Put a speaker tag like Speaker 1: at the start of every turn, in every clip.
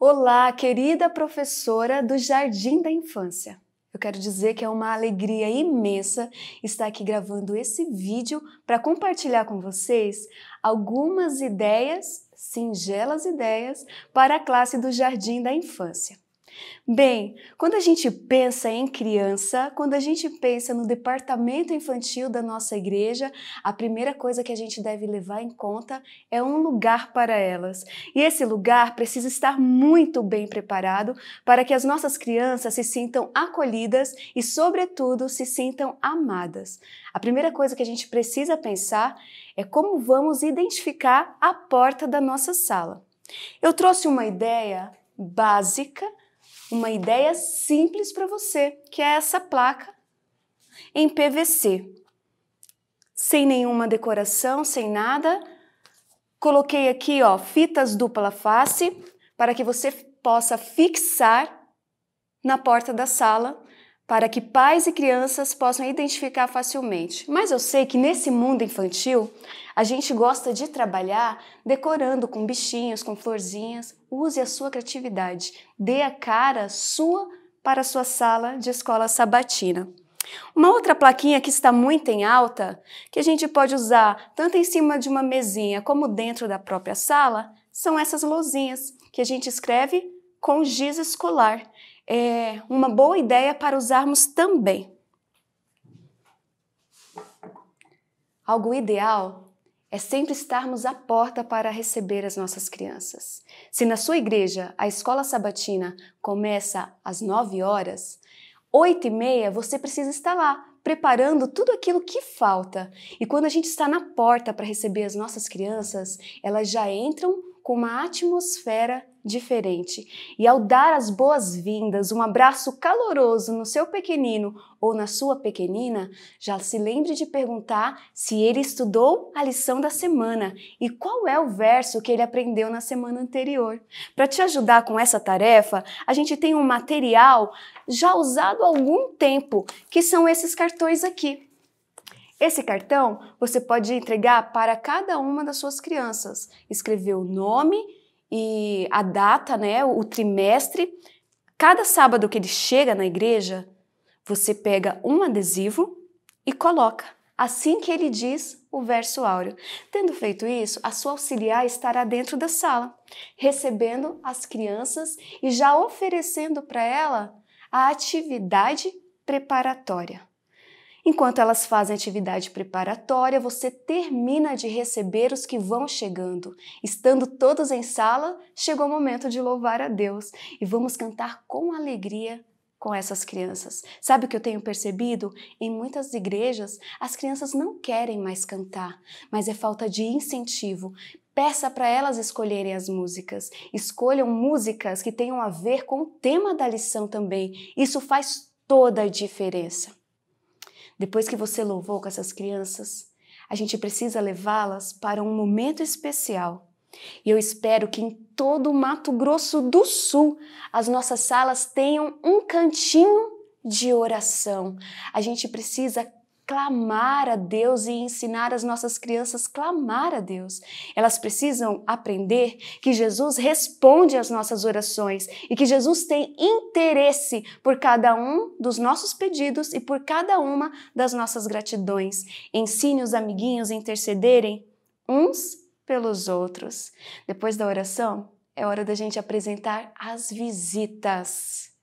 Speaker 1: Olá, querida professora do Jardim da Infância. Eu quero dizer que é uma alegria imensa estar aqui gravando esse vídeo para compartilhar com vocês algumas ideias, singelas ideias, para a classe do Jardim da Infância. Bem, quando a gente pensa em criança, quando a gente pensa no departamento infantil da nossa igreja, a primeira coisa que a gente deve levar em conta é um lugar para elas. E esse lugar precisa estar muito bem preparado para que as nossas crianças se sintam acolhidas e, sobretudo, se sintam amadas. A primeira coisa que a gente precisa pensar é como vamos identificar a porta da nossa sala. Eu trouxe uma ideia básica, uma ideia simples para você, que é essa placa em PVC. Sem nenhuma decoração, sem nada. Coloquei aqui, fitas dupla face para que você possa fixar na porta da sala, para que pais e crianças possam identificar facilmente. Mas eu sei que nesse mundo infantil, a gente gosta de trabalhar decorando com bichinhos, com florzinhas. Use a sua criatividade. Dê a cara sua para a sua sala de escola sabatina. Uma outra plaquinha que está muito em alta, que a gente pode usar tanto em cima de uma mesinha como dentro da própria sala, são essas lousinhas que a gente escreve com giz escolar. É uma boa ideia para usarmos também. Algo ideal é sempre estarmos à porta para receber as nossas crianças. Se na sua igreja a escola sabatina começa às 9 horas, 8h30 você precisa estar lá, preparando tudo aquilo que falta. E quando a gente está na porta para receber as nossas crianças, elas já entram com uma atmosfera diferente. E ao dar as boas-vindas, um abraço caloroso no seu pequenino ou na sua pequenina, já se lembre de perguntar se ele estudou a lição da semana e qual é o verso que ele aprendeu na semana anterior. Para te ajudar com essa tarefa, a gente tem um material já usado há algum tempo, que são esses cartões aqui. Esse cartão você pode entregar para cada uma das suas crianças. Escrever o nome e a data, o trimestre. Cada sábado que ele chega na igreja, você pega um adesivo e coloca, assim que ele diz o verso áureo. Tendo feito isso, a sua auxiliar estará dentro da sala, recebendo as crianças e já oferecendo para ela a atividade preparatória. Enquanto elas fazem atividade preparatória, você termina de receber os que vão chegando. Estando todos em sala, chegou o momento de louvar a Deus e vamos cantar com alegria com essas crianças. Sabe o que eu tenho percebido? Em muitas igrejas, as crianças não querem mais cantar, mas é falta de incentivo. Peça para elas escolherem as músicas. Escolham músicas que tenham a ver com o tema da lição também. Isso faz toda a diferença. Depois que você louvou com essas crianças, a gente precisa levá-las para um momento especial. E eu espero que em todo o Mato Grosso do Sul as nossas salas tenham um cantinho de oração. A gente precisa clamar a Deus e ensinar as nossas crianças a clamar a Deus. Elas precisam aprender que Jesus responde às nossas orações e que Jesus tem interesse por cada um dos nossos pedidos e por cada uma das nossas gratidões. Ensine os amiguinhos a intercederem uns pelos outros. Depois da oração, é hora da gente apresentar as visitas.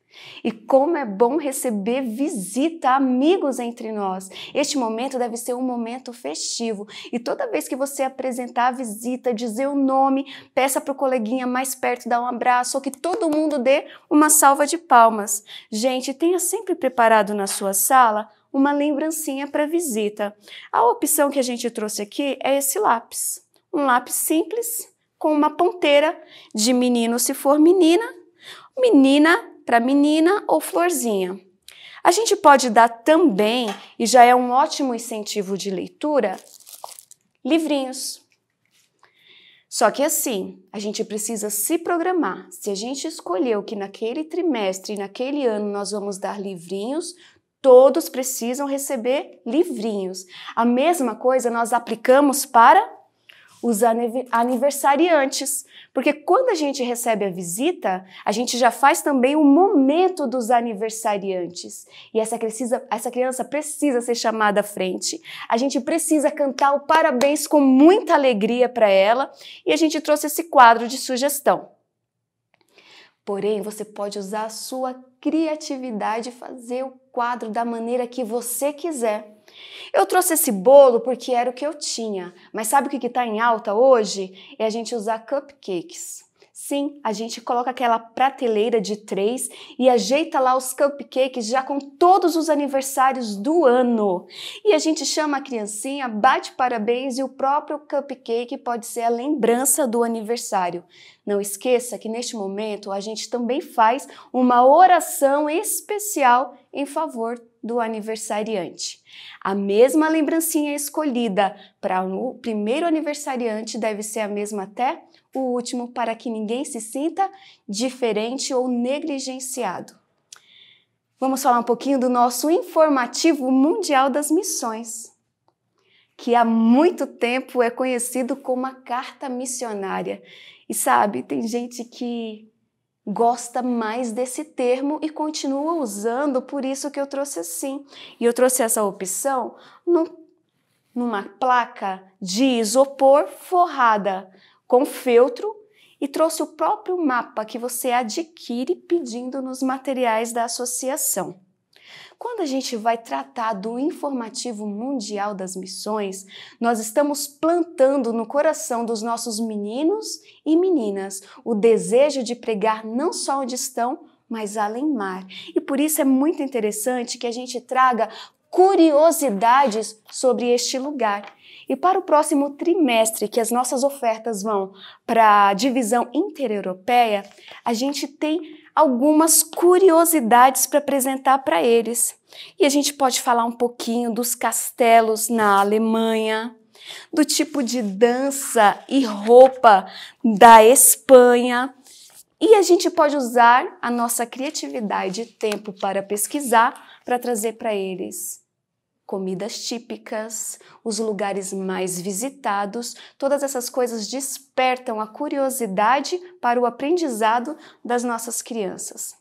Speaker 1: E como é bom receber visita, amigos entre nós. Este momento deve ser um momento festivo. E toda vez que você apresentar a visita, dizer o nome, peça para o coleguinha mais perto dar um abraço ou que todo mundo dê uma salva de palmas. Gente, tenha sempre preparado na sua sala uma lembrancinha para visita. A opção que a gente trouxe aqui é esse lápis. Um lápis simples com uma ponteira de menino se for menina, menina para menina ou florzinha. A gente pode dar também, e já é um ótimo incentivo de leitura, livrinhos. Só que assim, a gente precisa se programar. Se a gente escolheu que naquele trimestre, naquele ano, nós vamos dar livrinhos, todos precisam receber livrinhos. A mesma coisa nós aplicamos para os aniversariantes, porque quando a gente recebe a visita, a gente já faz também o momento dos aniversariantes. E essa criança precisa ser chamada à frente. A gente precisa cantar o parabéns com muita alegria para ela e a gente trouxe esse quadro de sugestão. Porém, você pode usar a sua criatividade e fazer o quadro da maneira que você quiser. Eu trouxe esse bolo porque era o que eu tinha, mas sabe o que está em alta hoje? É a gente usar cupcakes. Sim, a gente coloca aquela prateleira de 3 e ajeita lá os cupcakes já com todos os aniversários do ano. E a gente chama a criancinha, bate parabéns e o próprio cupcake pode ser a lembrança do aniversário. Não esqueça que neste momento a gente também faz uma oração especial em favor do aniversariante. A mesma lembrancinha escolhida para o primeiro aniversariante deve ser a mesma até o último, para que ninguém se sinta diferente ou negligenciado. Vamos falar um pouquinho do nosso informativo mundial das missões, que há muito tempo é conhecido como a carta missionária. E sabe, tem gente que gosta mais desse termo e continua usando, por isso que eu trouxe assim. E eu trouxe essa opção numa placa de isopor forrada com feltro e trouxe o próprio mapa que você adquire pedindo nos materiais da associação. Quando a gente vai tratar do informativo mundial das missões, nós estamos plantando no coração dos nossos meninos e meninas o desejo de pregar não só onde estão, mas além mar. E por isso é muito interessante que a gente traga curiosidades sobre este lugar. E para o próximo trimestre, que as nossas ofertas vão para a divisão intereuropeia, a gente tem algumas curiosidades para apresentar para eles. E a gente pode falar um pouquinho dos castelos na Alemanha, do tipo de dança e roupa da Espanha. E a gente pode usar a nossa criatividade e tempo para pesquisar, para trazer para eles comidas típicas, os lugares mais visitados. Todas essas coisas despertam a curiosidade para o aprendizado das nossas crianças.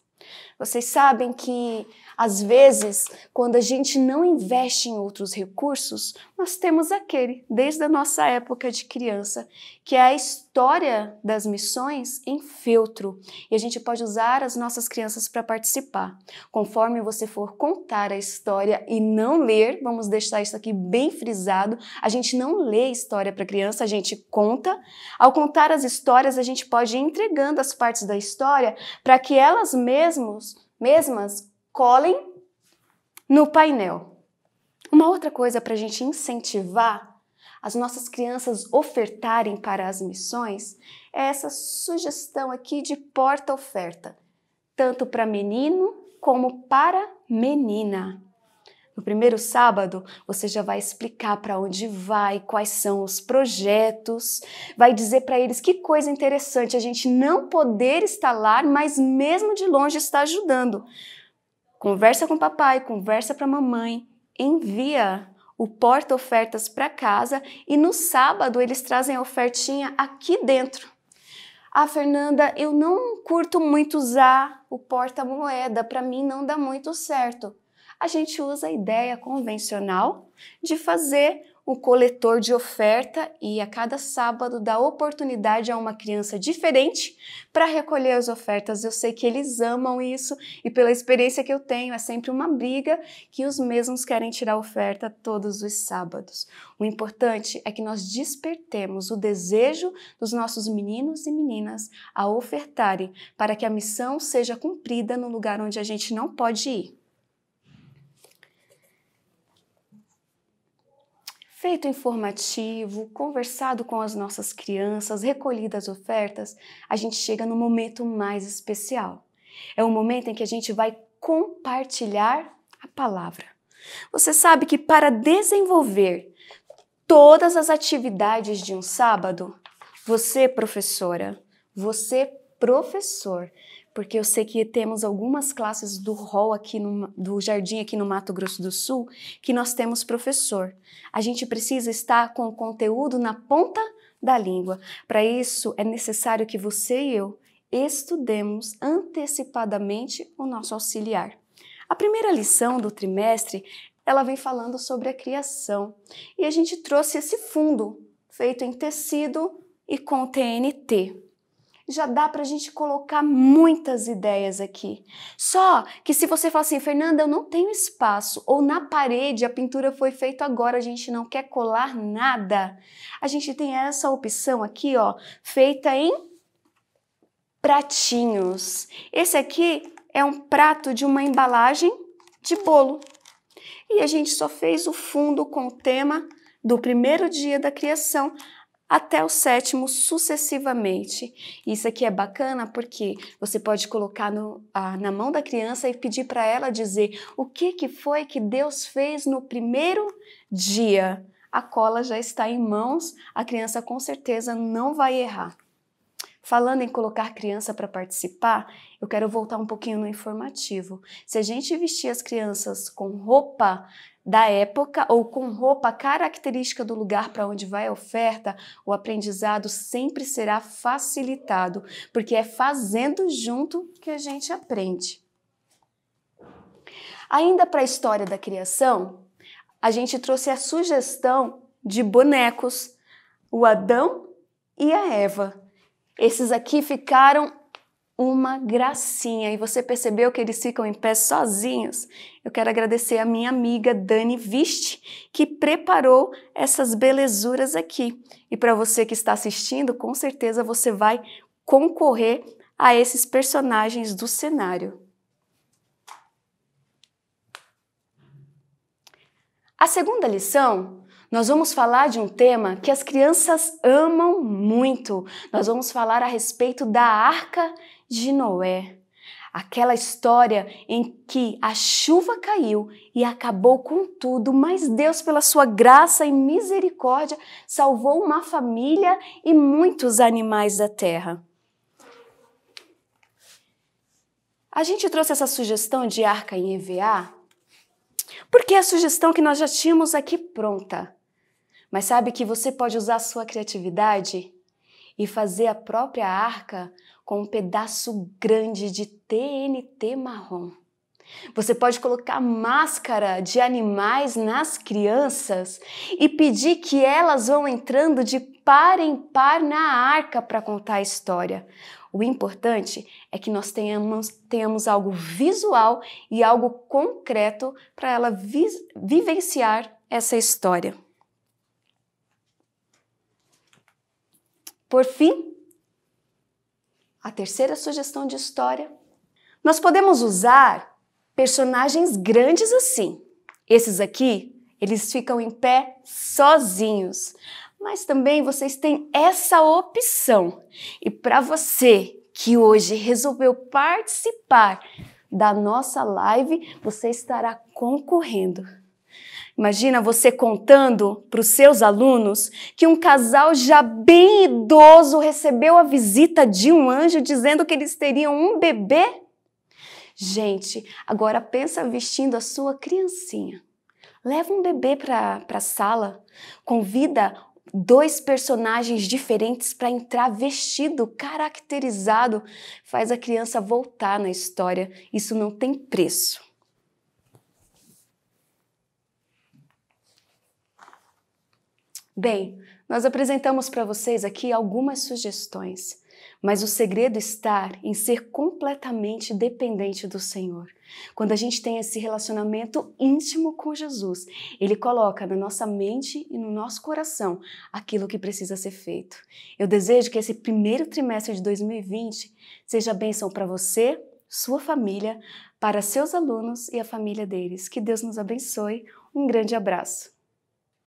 Speaker 1: Vocês sabem que, às vezes, quando a gente não investe em outros recursos, nós temos aquele, desde a nossa época de criança, que é a história das missões em feltro. E a gente pode usar as nossas crianças para participar. Conforme você for contar a história e não ler, vamos deixar isso aqui bem frisado, a gente não lê história para criança, a gente conta. Ao contar as histórias, a gente pode ir entregando as partes da história para que elas mesmas colhem no painel. Uma outra coisa para a gente incentivar as nossas crianças ofertarem para as missões é essa sugestão aqui de porta-oferta, tanto para menino como para menina. No primeiro sábado, você já vai explicar para onde vai, quais são os projetos, vai dizer para eles que coisa interessante a gente não poder estar lá, mas mesmo de longe está ajudando. Conversa com o papai, conversa para a mamãe, envia o porta-ofertas para casa e no sábado eles trazem a ofertinha aqui dentro. Ah, Fernanda, eu não curto muito usar o porta-moeda, para mim não dá muito certo. A gente usa a ideia convencional de fazer um coletor de oferta e a cada sábado dá oportunidade a uma criança diferente para recolher as ofertas. Eu sei que eles amam isso e pela experiência que eu tenho, é sempre uma briga que os mesmos querem tirar a oferta todos os sábados. O importante é que nós despertemos o desejo dos nossos meninos e meninas a ofertarem para que a missão seja cumprida no lugar onde a gente não pode ir. Feito o informativo, conversado com as nossas crianças, recolhidas as ofertas, a gente chega no momento mais especial. É o momento em que a gente vai compartilhar a palavra. Você sabe que para desenvolver todas as atividades de um sábado, você, professora, você, professor, porque eu sei que temos algumas classes do hall aqui do Jardim aqui no Mato Grosso do Sul que nós temos professor. A gente precisa estar com o conteúdo na ponta da língua. Para isso, é necessário que você e eu estudemos antecipadamente o nosso auxiliar. A primeira lição do trimestre, ela vem falando sobre a criação. E a gente trouxe esse fundo feito em tecido e com TNT. Já dá para a gente colocar muitas ideias aqui. Só que se você falar assim, Fernanda, eu não tenho espaço, ou na parede a pintura foi feita agora, a gente não quer colar nada, a gente tem essa opção aqui, ó, feita em pratinhos. Esse aqui é um prato de uma embalagem de bolo. E a gente só fez o fundo com o tema do primeiro dia da criação até o 7º sucessivamente. Isso aqui é bacana porque você pode colocar na mão da criança e pedir para ela dizer o que foi que Deus fez no primeiro dia. A cola já está em mãos, a criança com certeza não vai errar. Falando em colocar criança para participar, eu quero voltar um pouquinho no informativo. Se a gente vestir as crianças com roupa da época ou com roupa característica do lugar para onde vai a oferta, o aprendizado sempre será facilitado, porque é fazendo junto que a gente aprende. Ainda para a história da criação, a gente trouxe a sugestão de bonecos, o Adão e a Eva. Esses aqui ficaram uma gracinha e você percebeu que eles ficam em pé sozinhos? Eu quero agradecer a minha amiga Dani Viste, que preparou essas belezuras aqui. E para você que está assistindo, com certeza você vai concorrer a esses personagens do cenário. A segunda lição, nós vamos falar de um tema que as crianças amam muito. Nós vamos falar a respeito da Arca de Noé. Aquela história em que a chuva caiu e acabou com tudo, mas Deus, pela sua graça e misericórdia, salvou uma família e muitos animais da terra. A gente trouxe essa sugestão de arca em EVA porque é a sugestão que nós já tínhamos aqui pronta. Mas sabe que você pode usar a sua criatividade e fazer a própria arca com um pedaço grande de TNT marrom. Você pode colocar máscara de animais nas crianças e pedir que elas vão entrando de par em par na arca para contar a história. O importante é que nós tenhamos algo visual e algo concreto para ela vivenciar essa história. Por fim, a terceira sugestão de história. Nós podemos usar personagens grandes assim. Esses aqui, eles ficam em pé sozinhos. Mas também vocês têm essa opção. E para você que hoje resolveu participar da nossa live, você estará concorrendo. Imagina você contando para os seus alunos que um casal já bem idoso recebeu a visita de um anjo dizendo que eles teriam um bebê? Gente, agora pensa vestindo a sua criancinha. Leva um bebê para a sala, convida 2 personagens diferentes para entrar vestido, caracterizado, faz a criança voltar na história. Isso não tem preço. Bem, nós apresentamos para vocês aqui algumas sugestões, mas o segredo está em ser completamente dependente do Senhor. Quando a gente tem esse relacionamento íntimo com Jesus, Ele coloca na nossa mente e no nosso coração aquilo que precisa ser feito. Eu desejo que esse primeiro trimestre de 2020 seja bênção para você, sua família, para seus alunos e a família deles. Que Deus nos abençoe. Um grande abraço.